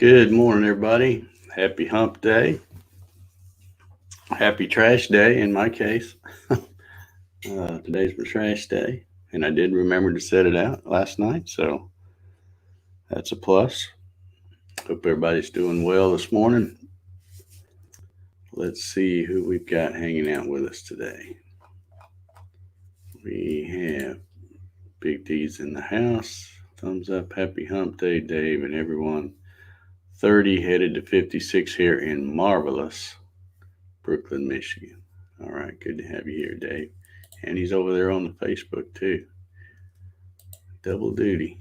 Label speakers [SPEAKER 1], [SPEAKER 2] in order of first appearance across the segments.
[SPEAKER 1] Good morning, everybody. Happy hump day. Happy trash day in my case. Today's my trash day. And I did remember to set it out last night. So that's a plus. Hope everybody's doing well this morning. Let's see who we've got hanging out with us today. We have Big D's in the house. Thumbs up. Happy hump day, Dave, and everyone. 30 headed to 56 here in marvelous Brooklyn, Michigan. All right, good to have you here, Dave. And he's over there on the Facebook too. Double duty.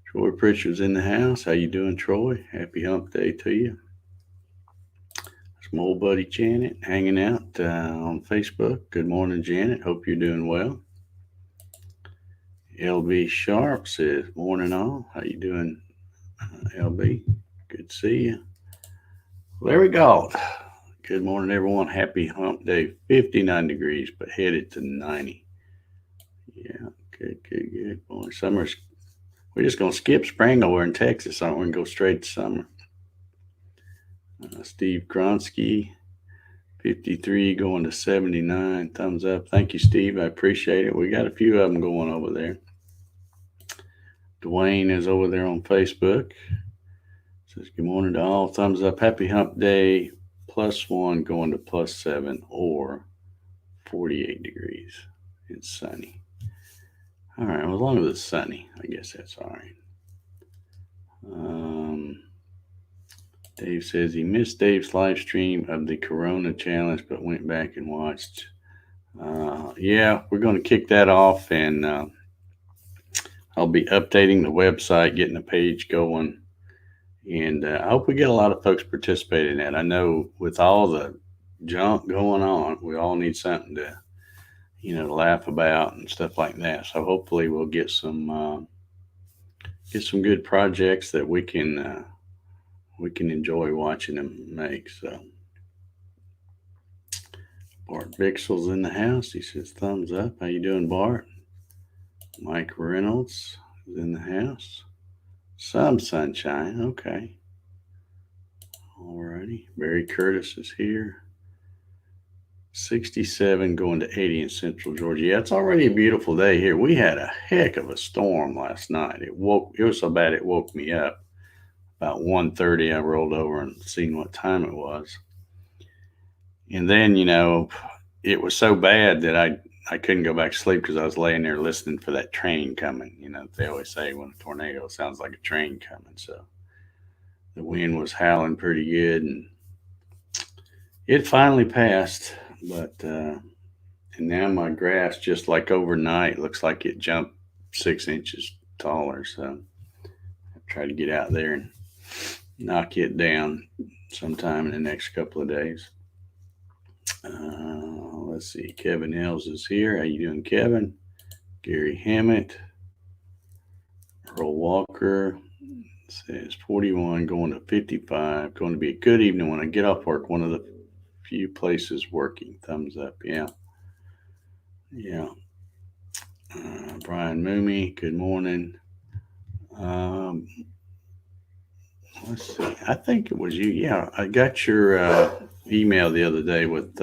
[SPEAKER 1] Troy Pritchard's in the house. How you doing, Troy? Happy hump day to you. That's my old buddy Janet hanging out on Facebook. Good morning, Janet. Hope you're doing well. LB Sharp says, morning all. How you doing, LB? Good to see you. Larry Galt. Good morning, everyone. Happy hump day. 59 degrees, but headed to 90. Yeah, good. Boy, summer's, we're just going to skip spring over in Texas, aren't we? And go straight to summer. Steve Gronsky, 53 going to 79. Thumbs up. Thank you, Steve. I appreciate it. We got a few of them going over there. Dwayne is over there on Facebook. Says, good morning to all. Thumbs up. Happy hump day. +1 going to +7 or 48 degrees. It's sunny. All right. Well, as long as it's sunny, I guess that's all right. Dave says he missed Dave's live stream of the Corona Challenge, but went back and watched. Yeah, we're going to kick that off, and I'll be updating the website, getting the page going. And I hope we get a lot of folks participating in that. I know with all the junk going on, we all need something to, laugh about and stuff like that. So hopefully we'll get some good projects that we can enjoy watching them make. So Bart Bixel's in the house. He says thumbs up. How you doing, Bart? Mike Reynolds is in the house. Some sunshine. Okay. Alrighty. Barry Curtis is here. 67 going to 80 in Central Georgia. Yeah, it's already a beautiful day here. We had a heck of a storm last night. It was so bad it woke me up. About 1:30, I rolled over and seen what time it was. And then, it was so bad that I couldn't go back to sleep because I was laying there listening for that train coming. They always say when a tornado sounds like a train coming. So the wind was howling pretty good, and it finally passed. But and now my grass, just like overnight, looks like it jumped 6 inches taller. So I try to get out there and knock it down sometime in the next couple of days. Let's see. Kevin Hills is here. How you doing, Kevin? Gary Hammett. Earl Walker says 41 going to 55. Going to be a good evening when I get off work. One of the few places working. Thumbs up. Yeah. Brian Mooney. Good morning. Let's see. I think it was you. Yeah, I got your email the other day with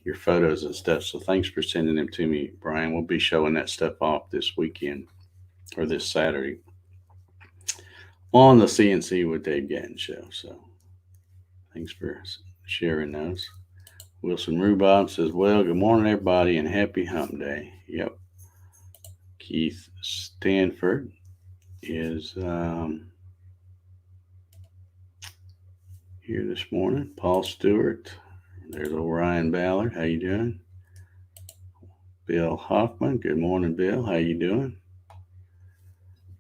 [SPEAKER 1] your photos and stuff. So thanks for sending them to me, Brian. We'll be showing that stuff off this weekend or this Saturday on the CNC with Dave Gatton show. So thanks for sharing those. Wilson Rhubarb says, well, good morning, everybody, and happy hump day. Yep. Keith Stanford is here this morning. Paul Stewart. There's Orion Ballard. How you doing? Bill Hoffman. Good morning, Bill. How you doing?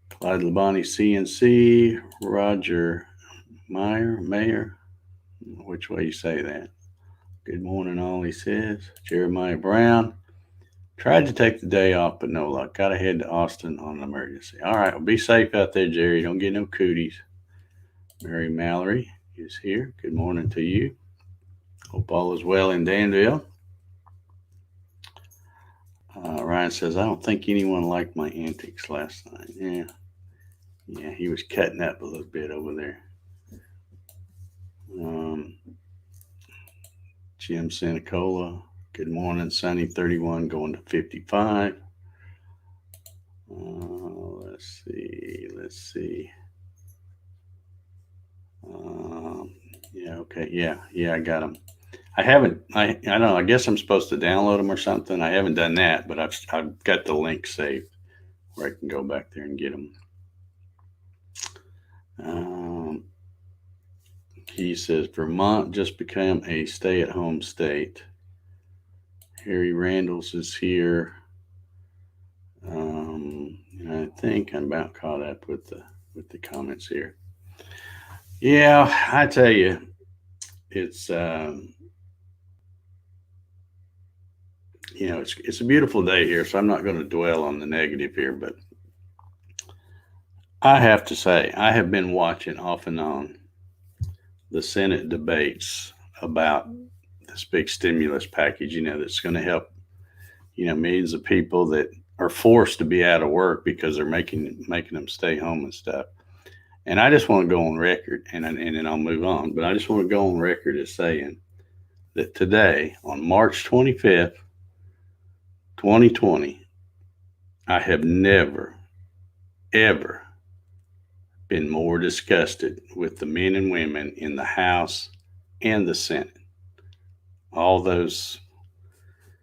[SPEAKER 1] Clyde Labonte CNC. Roger Mayer. Which way you say that? Good morning, all, he says. Jeremiah Brown. Tried to take the day off, but no luck. Got to head to Austin on an emergency. All right. Well, be safe out there, Jerry. Don't get no cooties. Mary Mallory is here. Good morning to you. Hope all is well in Danville. Ryan says, I don't think anyone liked my antics last night. Yeah. Yeah, he was cutting up a little bit over there. Um, Jim Santacola, good morning. Sunny 31 going to 55. Let's see. Let's see. Um, yeah, okay. Yeah, I got them. I haven't, I don't know. I guess I'm supposed to download them or something. I haven't done that, but I've got the link saved where I can go back there and get them. Um, he says Vermont just became a stay-at-home state. Harry Randalls is here. And I think I'm about caught up with the comments here. Yeah, I tell you, it's it's a beautiful day here, so I'm not going to dwell on the negative here, but I have to say I have been watching off and on the Senate debates about this big stimulus package, that's going to help, millions of people that are forced to be out of work because they're making them stay home and stuff. And I just want to go on record, and then I'll move on. But I just want to go on record as saying that today, on March 25th, 2020, I have never, ever been more disgusted with the men and women in the House and the Senate. All those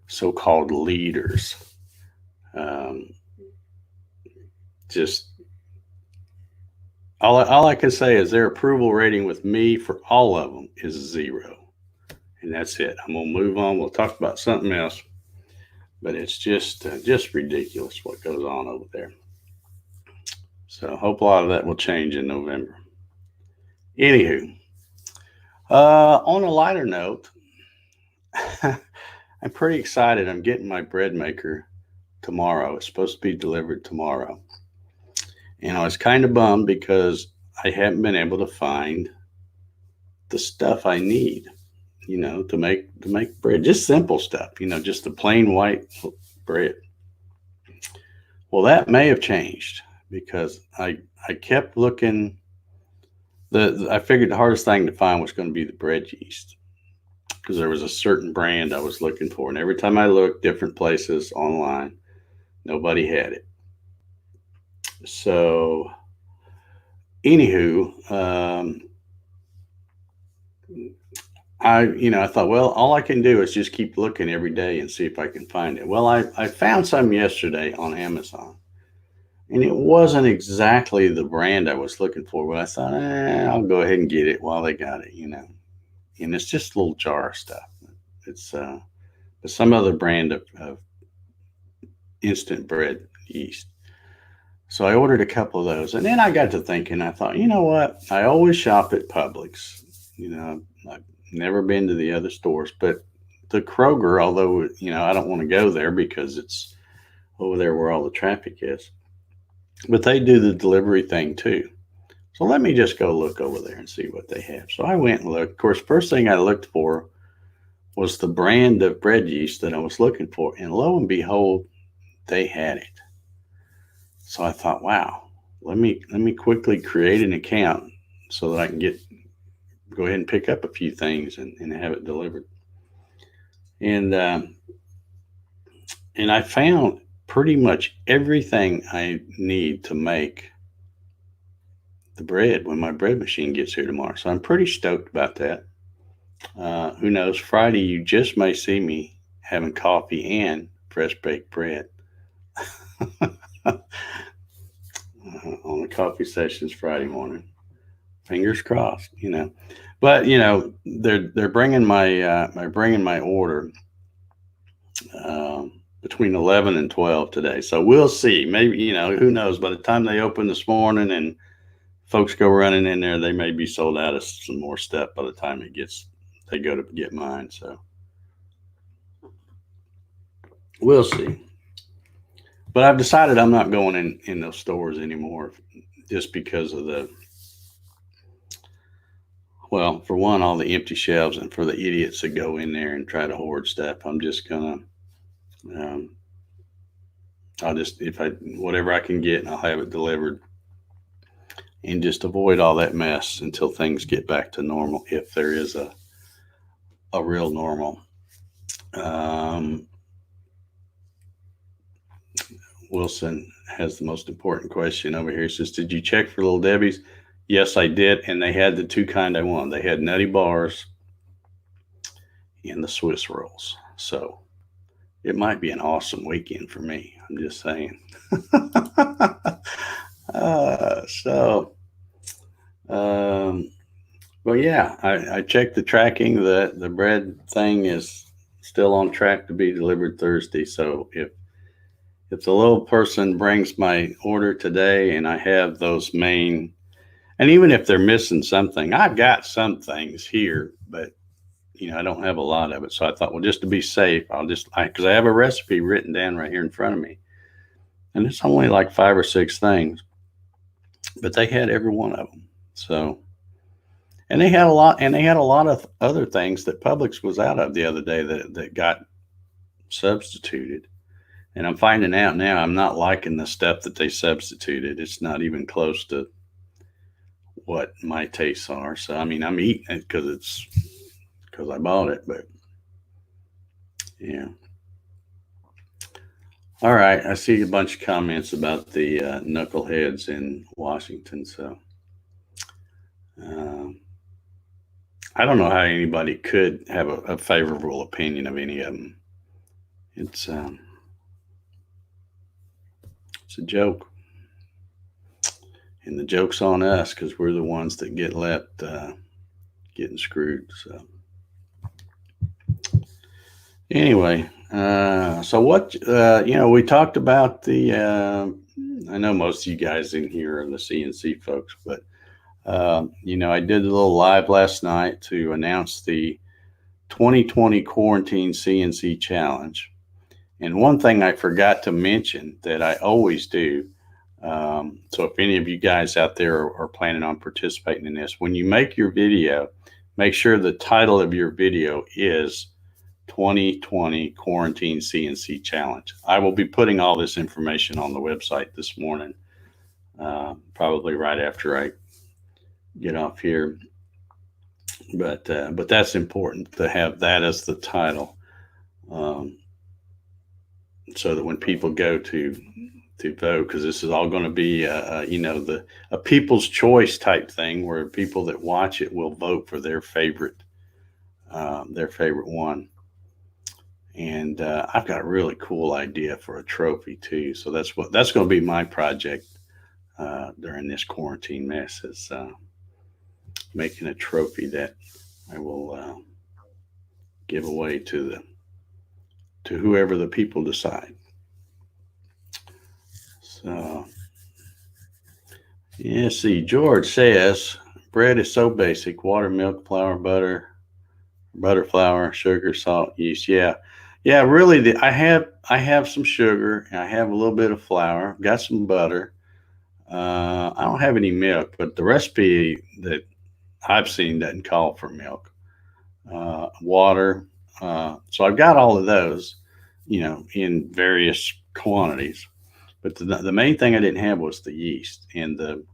[SPEAKER 1] so-called leaders, um, just all I can say is their approval rating with me for all of them is 0, and that's it. I'm gonna move on. We'll talk about something else, but it's just ridiculous what goes on over there. So I hope a lot of that will change in November. Anywho, on a lighter note, I'm pretty excited. I'm getting my bread maker tomorrow. It's supposed to be delivered tomorrow. And I was kind of bummed because I haven't been able to find the stuff I need, to make bread. Just simple stuff, just the plain white bread. Well, that may have changed because I kept looking. I figured the hardest thing to find was going to be the bread yeast because there was a certain brand I was looking for, and every time I looked different places online, nobody had it. So, anywho, I thought, well, all I can do is just keep looking every day and see if I can find it. Well, I found some yesterday on Amazon, and it wasn't exactly the brand I was looking for, but I thought, I'll go ahead and get it while they got it. And it's just a little jar of stuff. It's some other brand of instant bread yeast. So I ordered a couple of those, and then I got to thinking. I thought, you know what? I always shop at Publix. I've never been to the other stores, but the Kroger, although I don't want to go there because it's over there where all the traffic is, but they do the delivery thing too. So let me just go look over there and see what they have. So I went and looked. Of course, first thing I looked for was the brand of bread yeast that I was looking for, and lo and behold, they had it. So I thought, wow, let me quickly create an account so that I can go ahead and pick up a few things and have it delivered. And I found pretty much everything I need to make the bread when my bread machine gets here tomorrow. So I'm pretty stoked about that. Who knows? Friday, you just may see me having coffee and fresh baked bread on the coffee sessions Friday morning. Fingers crossed. But they're bringing my order between 11 and 12 today. So we'll see. Maybe who knows? By the time they open this morning and folks go running in there, they may be sold out of some more stuff by the time they go to get mine. So we'll see. But I've decided I'm not going in those stores anymore just because of for one, all the empty shelves, and for the idiots that go in there and try to hoard stuff. I'm just gonna, I'll just, if whatever I can get, and I'll have it delivered. and just avoid all that mess until things get back to normal, if there is a real normal. Um, Wilson has the most important question over here. He says, "Did you check for Little Debbie's?" Yes, I did, and they had the two kind I want. They had nutty bars and the Swiss rolls. So it might be an awesome weekend for me. I'm just saying. So, um, well, yeah, I checked the tracking. The bread thing is still on track to be delivered Thursday. So if the little person brings my order today and I have those main, and even if they're missing something, I've got some things here, but I don't have a lot of it. So I thought, well, just to be safe, because I have a recipe written down right here in front of me, and it's only like 5 or 6 things, but they had every one of them. So, and they had a lot of other things that Publix was out of the other day that got substituted. And I'm finding out now I'm not liking the stuff that they substituted. It's not even close to what my tastes are. So I mean, I'm eating it because I bought it, but yeah. All right, I see a bunch of comments about the knuckleheads in Washington. So um, I don't know how anybody could have a favorable opinion of any of them. It's a joke, and the joke's on us because we're the ones that get left getting screwed. So anyway, so what we talked about the. I know most of you guys in here are the CNC folks, but I did a little live last night to announce the 2020 Quarantine CNC Challenge. And one thing I forgot to mention that I always do. So if any of you guys out there are planning on participating in this, when you make your video, make sure the title of your video is 2020 Quarantine CNC Challenge. I will be putting all this information on the website this morning, probably right after I get off here. But that's important to have that as the title, so that when people go to vote, because this is all going to be a people's choice type thing where people that watch it will vote for their favorite one. And I've got a really cool idea for a trophy too. So that's going to be my project during this quarantine mess, is making a trophy that I will give away to whoever the people decide. So, yeah, see, George says bread is so basic: water, milk, flour, butter flour, sugar, salt, yeast. Yeah. Really, I have some sugar. I have a little bit of flour. Got some butter. I don't have any milk, but the recipe that I've seen doesn't call for milk. Water. So I've got all of those, in various quantities. But the main thing I didn't have was the yeast. And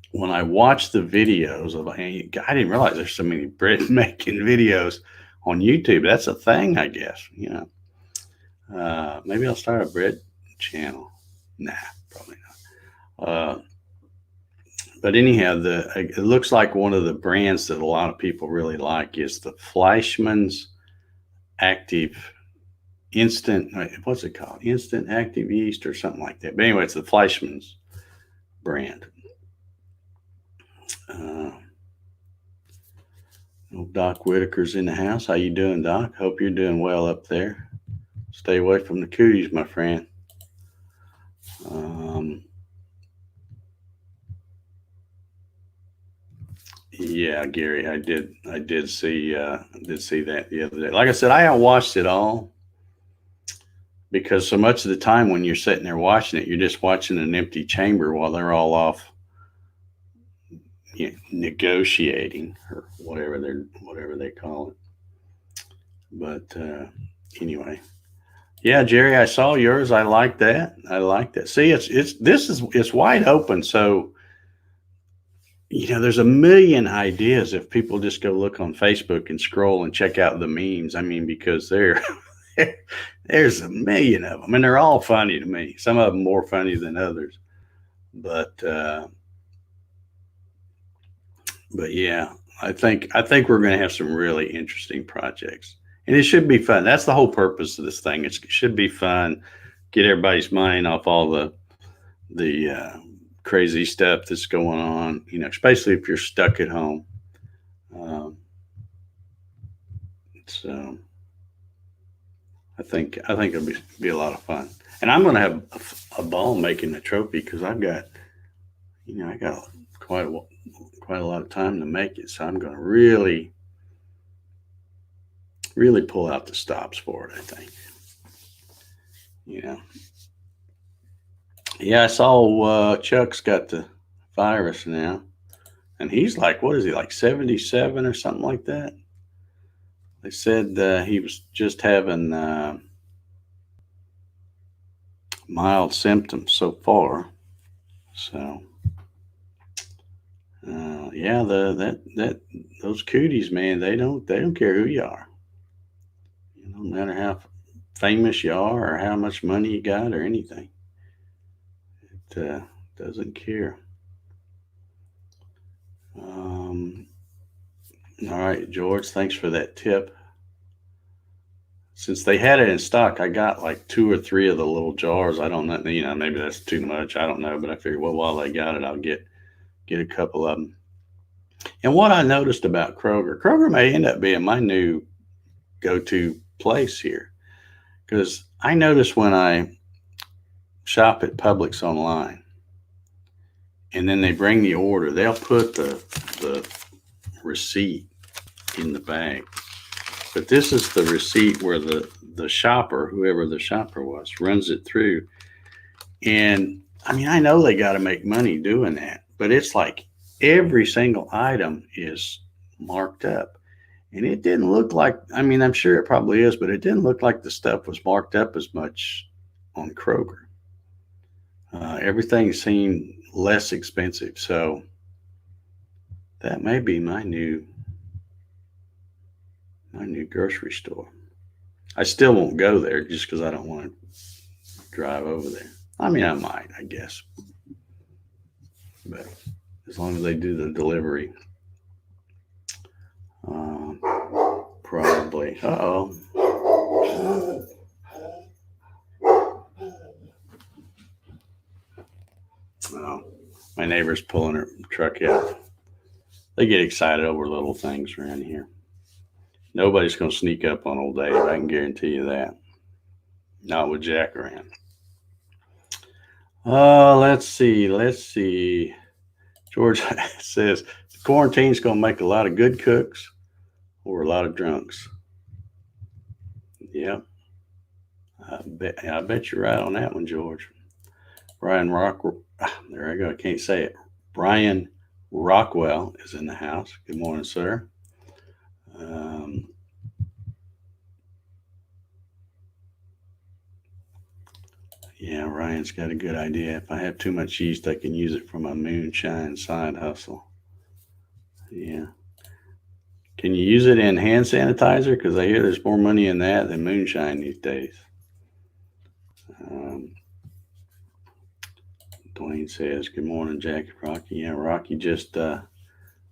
[SPEAKER 1] when I watched the videos I didn't realize there's so many bread making videos on YouTube. That's a thing, I guess. Maybe I'll start a bread channel. Nah, probably not. But anyhow, it looks like one of the brands that a lot of people really like is the Fleischmann's Active Instant. What's it called? Instant Active Yeast or something like that. But anyway, it's the Fleischmann's brand. Doc Whitaker's in the house. How you doing, Doc? Hope you're doing well up there. Stay away from the cooties, my friend. Yeah, Gary, I did see that the other day. Like I said, I haven't watched it all because so much of the time when you're sitting there watching it, you're just watching an empty chamber while they're all off negotiating or whatever they call it. But anyway, yeah, Jerry, I saw yours. I like that. See, it's wide open. So there's a million ideas if people just go look on Facebook and scroll and check out the memes. I mean, because there's a million of them, and they're all funny to me. Some of them more funny than others, but yeah, I think we're going to have some really interesting projects, and it should be fun. That's the whole purpose of this thing. It should be fun, get everybody's mind off all the crazy stuff that's going on. Especially if you're stuck at home. Um, so I think it'll be a lot of fun, and I'm going to have a ball making the trophy because I got quite a lot of time to make it. So I'm going to really pull out the stops for it. I think. You know. Yeah, I saw Chuck's got the virus now, and he's like, what is he, like 77 or something like that? They said he was just having mild symptoms so far. So, yeah, that those cooties, man, they don't care who you are. No matter how famous you are or how much money you got or anything. It doesn't care. Um, all right, George, thanks for that tip. Since they had it in stock, I got like two or three of the little jars. I don't know, maybe that's too much. I don't know, but I figured, well, while they got it, I'll get a couple of them. And what I noticed about Kroger may end up being my new go-to place here because I notice when I shop at Publix online, and then they bring the order, they'll put the receipt in the bag. But this is the receipt where the shopper, whoever the shopper was, runs it through. And I mean, I know they got to make money doing that, but it's like every single item is marked up. And it didn't look like, I mean, I'm sure it probably is, but it didn't look like the stuff was marked up as much on Kroger. Everything seemed less expensive. So that may be my new grocery store. I still won't go there just because I don't want to drive over there. I mean, I might, I guess. But as long as they do the delivery, probably. Uh-oh. Oh, my neighbor's pulling her truck out. They get excited over little things around here. Nobody's going to sneak up on old Dave. I can guarantee you that. Not with Jack around. Let's see. George says the quarantine's going to make a lot of good cooks or a lot of drunks. Yep. I bet you're right on that one, George. Brian Rock. There I go. I can't say it. Brian Rockwell is in the house. Good morning, sir. Yeah, Ryan's got a good idea. If I have too much yeast, I can use it for my moonshine side hustle. Yeah. Can you use it in hand sanitizer? Because I hear there's more money in that than moonshine these days. Dwayne says, good morning, Jackie, Rocky. Yeah, Rocky just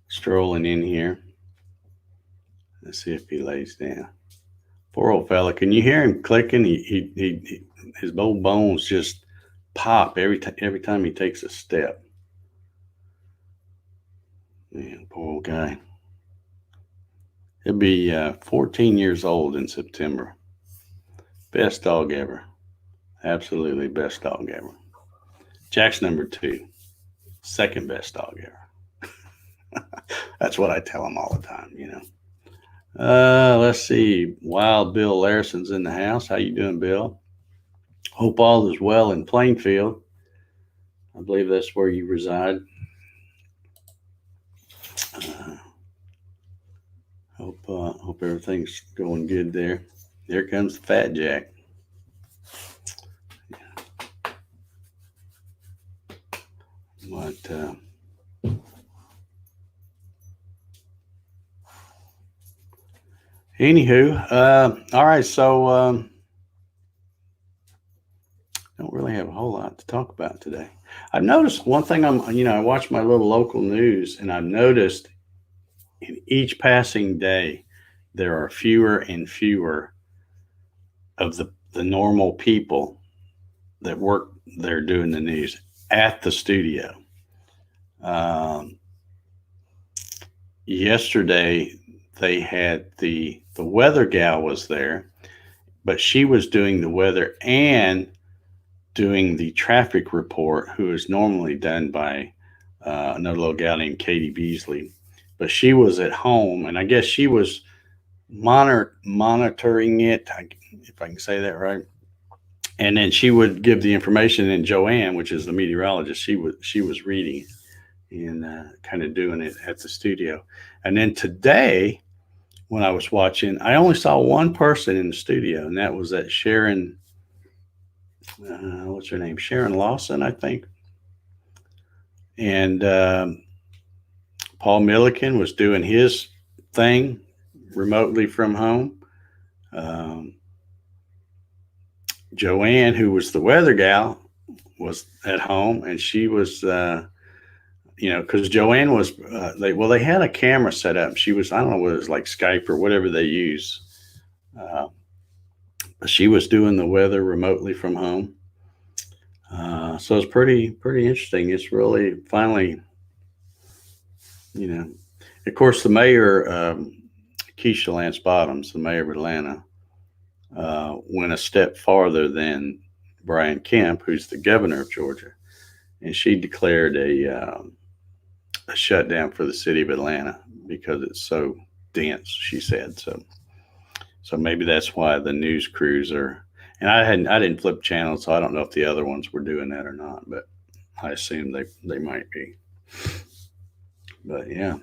[SPEAKER 1] strolling in here. Let's see if he lays down. Poor old fella. Can you hear him clicking? His old bones just pop every time he takes a step. Man, poor old guy. He'll be 14 years old in September. Best dog ever. Absolutely best dog ever. Jack's number 2. Second best dog ever. That's what I tell him all the time, Let's see. Wild Bill Larson's in the house. How you doing, Bill? Hope all is well in Plainfield. I believe that's where you reside. Hope everything's going good there. There comes the Fat Jack. But Anywho, all right. So don't really have a whole lot to talk about today. I've noticed one thing. I watch my little local news, and I've noticed in each passing day, there are fewer and fewer of the normal people that work there doing the news at the studio. Um, Yesterday, they had the weather gal was there, but she was doing the weather and doing the traffic report, who is normally done by another little gal named Katie Beasley. But she was at home, and I guess she was monitoring it, if I can say that right. And then she would give the information, and Joanne, which is the meteorologist, she was reading and kind of doing it at the studio. And then today, when I was watching, I only saw one person in the studio, and that was that Sharon. What's her name? Sharon Lawson, I think. And Paul Milliken was doing his thing remotely from home. Um, Joanne, who was the weather gal, was at home, and she was, because Joanne was, they had a camera set up. She was, I don't know whether it was like Skype or whatever they use. But she was doing the weather remotely from home. So it's pretty interesting. It's really finally, of course, the mayor, Keisha Lance Bottoms, the mayor of Atlanta, went a step farther than Brian Kemp, who's the governor of Georgia, and she declared a shutdown for the city of Atlanta because it's so dense. She said so. So maybe that's why the news crews are. And I didn't flip channels, so I don't know if the other ones were doing that or not, but I assume they might be. But yeah.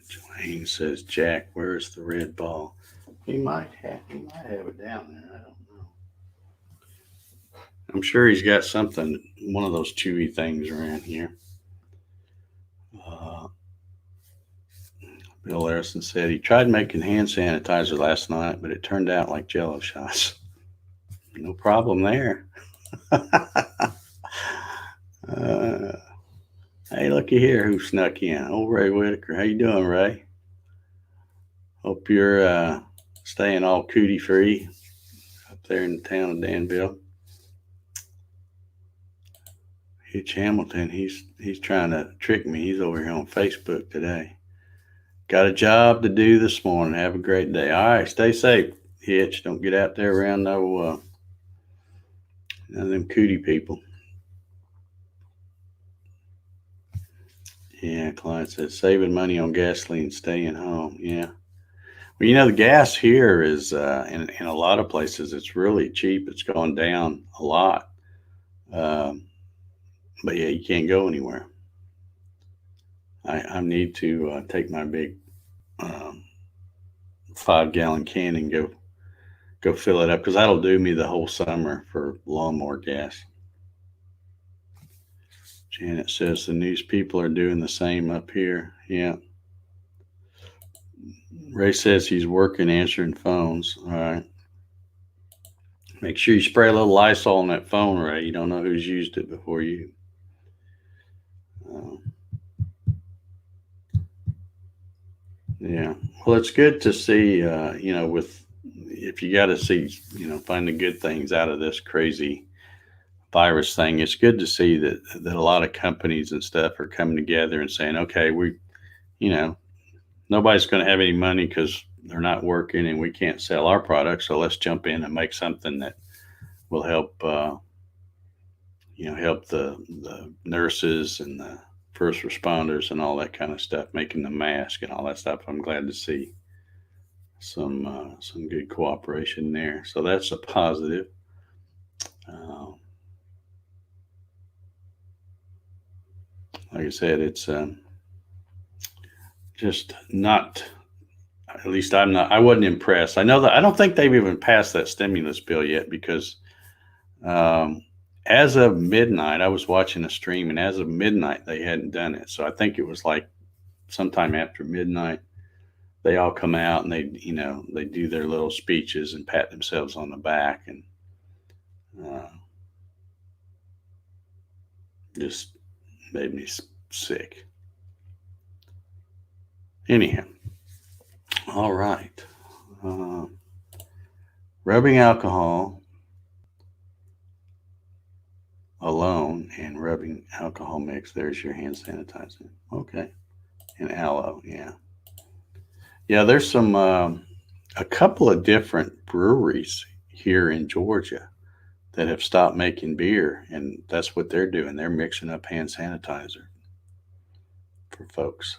[SPEAKER 1] Joanne says, Jack, where's the red ball? He might have it down there. I don't know. I'm sure he's got something, one of those chewy things around here. Bill Larison said he tried making hand sanitizer last night, but it turned out like Jello shots. No problem there. Hey, looky here who snuck in. Old Ray Whitaker. How you doing, Ray? Hope you're staying all cootie free up there in the town of Danville. Hitch Hamilton, he's trying to trick me. He's over here on Facebook today. Got a job to do this morning. Have a great day. All right, stay safe, Hitch. Don't get out there around none of them cootie people. Yeah, Clyde says saving money on gasoline, staying home. Yeah. Well, the gas here is in a lot of places it's really cheap. It's gone down a lot. But yeah, you can't go anywhere. I need to take my big 5-gallon can and go fill it up because that'll do me the whole summer for lawnmower gas. Janet says the news people are doing the same up here. Yeah. Ray says he's working answering phones. All right. Make sure you spray a little Lysol on that phone, Ray. You don't know who's used it before you. Yeah. Well, it's good to see, if you got to see, find the good things out of this crazy virus thing. It's good to see that a lot of companies and stuff are coming together and saying, okay, nobody's going to have any money because they're not working and we can't sell our product. So let's jump in and make something that will help, help the nurses and the first responders and all that kind of stuff, making the mask and all that stuff. I'm glad to see some good cooperation there. So that's a positive. Like I said, it's just not. At least I'm not. I wasn't impressed. I know that I don't think they've even passed that stimulus bill yet because as of midnight, I was watching a stream, and as of midnight, they hadn't done it. So I think it was like sometime after midnight, they all come out and they do their little speeches and pat themselves on the back and uh, just made me sick. Anyhow, all right. Uh, Rubbing alcohol alone and rubbing alcohol mix. There's your hand sanitizer. Okay. And aloe. Yeah. Yeah. There's a couple of different breweries here in Georgia that have stopped making beer, and that's what they're doing. They're mixing up hand sanitizer for folks.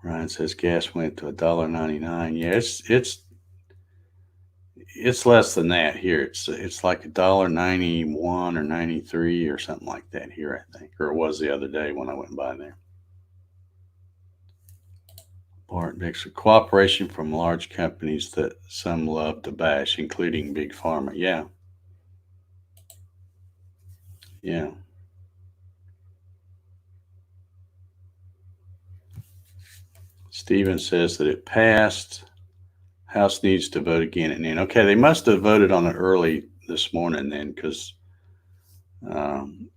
[SPEAKER 1] Ryan says gas went to $1.99. Yeah, it's less than that here. It's like $1.91 or 93 or something like that here, I think, or it was the other day when I went by there. Bart Mixer cooperation from large companies that some love to bash, including big pharma. Yeah, yeah. Steven says that it passed. House needs to vote again at noon. Okay, they must have voted on it early this morning then, because um,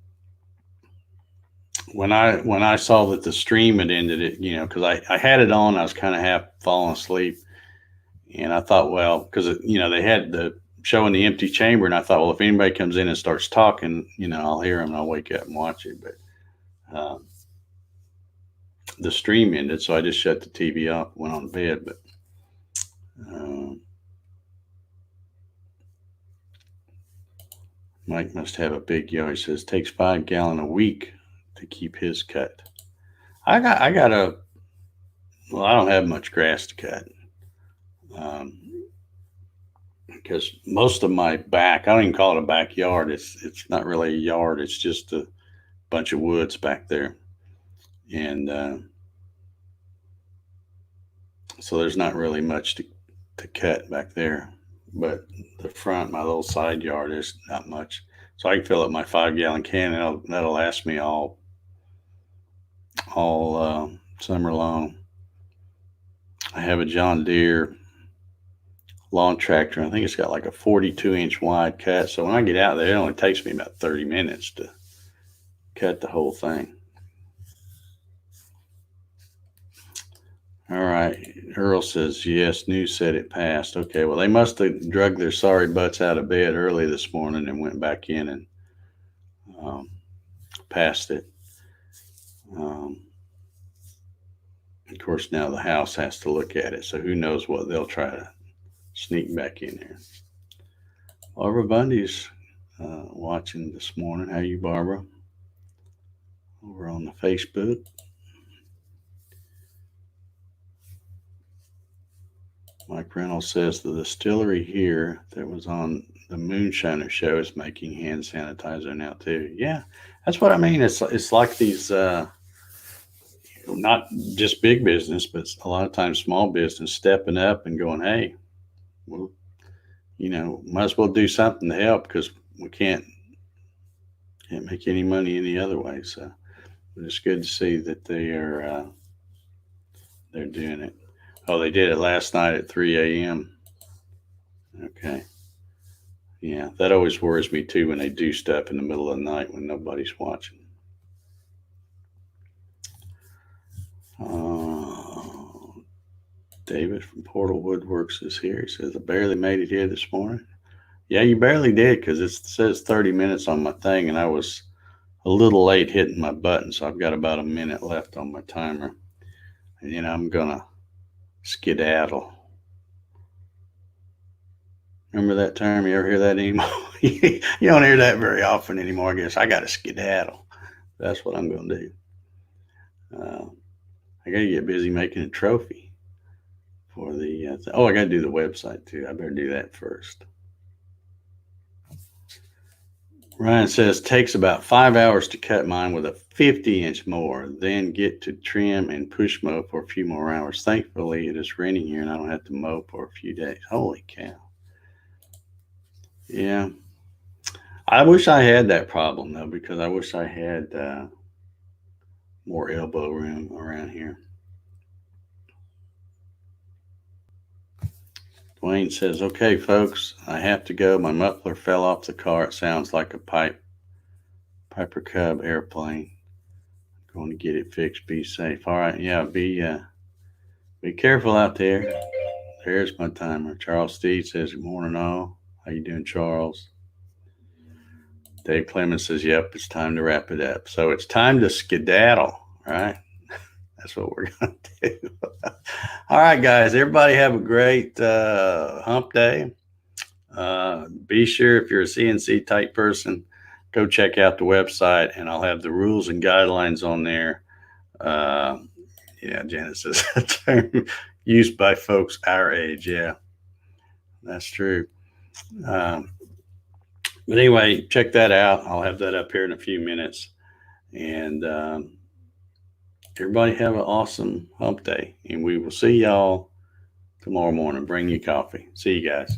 [SPEAKER 1] when I saw that the stream had ended, it because I had it on, I was kind of half falling asleep, and I thought, well, because they had the show in the empty chamber, and I thought, well, if anybody comes in and starts talking, I'll hear them and I'll wake up and watch it, but the stream ended, so I just shut the TV off, went on bed, but. Mike must have a big yard. He says takes 5 gallon a week to keep his cut. I got a. Well, I don't have much grass to cut because most of my back. I don't even call it a backyard. It's not really a yard. It's just a bunch of woods back there, and so there's not really much to cut back there. But the front, my little side yard, is not much. So I can fill up my 5 gallon can, and that'll last me all summer long. I have a John Deere lawn tractor. I think it's got like a 42-inch wide cut. So when I get out there, it only takes me about 30 minutes to cut the whole thing. All right. Earl says, yes, news said it passed. Okay, well, they must have dragged their sorry butts out of bed early this morning and went back in and passed it. Of course, now the House has to look at it, so who knows what they'll try to sneak back in there. Barbara Bundy's watching this morning. How are you, Barbara? Over on the Facebook. Mike Reynolds says the distillery here that was on the Moonshiner show is making hand sanitizer now too. Yeah, that's what I mean. It's like these, not just big business, but a lot of times small business stepping up and going, hey, well, might as well do something to help because we can't make any money any other way. So it's good to see that they're doing it. Oh, they did it last night at 3 a.m. Okay. Yeah, that always worries me too when they do stuff in the middle of the night when nobody's watching. David from Portal Woodworks is here. He says, I barely made it here this morning. Yeah, you barely did because it says 30 minutes on my thing, and I was a little late hitting my button, so I've got about a minute left on my timer. And, I'm going to skedaddle. Remember that term? You ever hear that anymore? You don't hear that very often anymore, I guess. I got to skedaddle. That's what I'm going to do. I got to get busy making a trophy for the. I got to do the website too. I better do that first. Ryan says takes about 5 hours to cut mine with a 50-inch mower, then get to trim and push mow for a few more hours. Thankfully, it is raining here and I don't have to mow for a few days. Holy cow. Yeah. I wish I had that problem though, because I wish I had more elbow room around here. Dwayne says, okay, folks, I have to go. My muffler fell off the car. It sounds like a Piper Cub airplane. Going to get it fixed. Be safe. All right. Yeah. Be careful out there. There's my timer. Charles Steed says, good morning, all. How you doing, Charles? Dave Clemens says, yep, it's time to wrap it up. So it's time to skedaddle, right? That's what we're going to do. All right, guys. Everybody have a great hump day. Be sure, if you're a CNC type person, go check out the website, and I'll have the rules and guidelines on there. Yeah, Janice says a term used by folks our age. Yeah, that's true. But anyway, check that out. I'll have that up here in a few minutes. And everybody have an awesome hump day. And we will see y'all tomorrow morning. Bring you coffee. See you guys.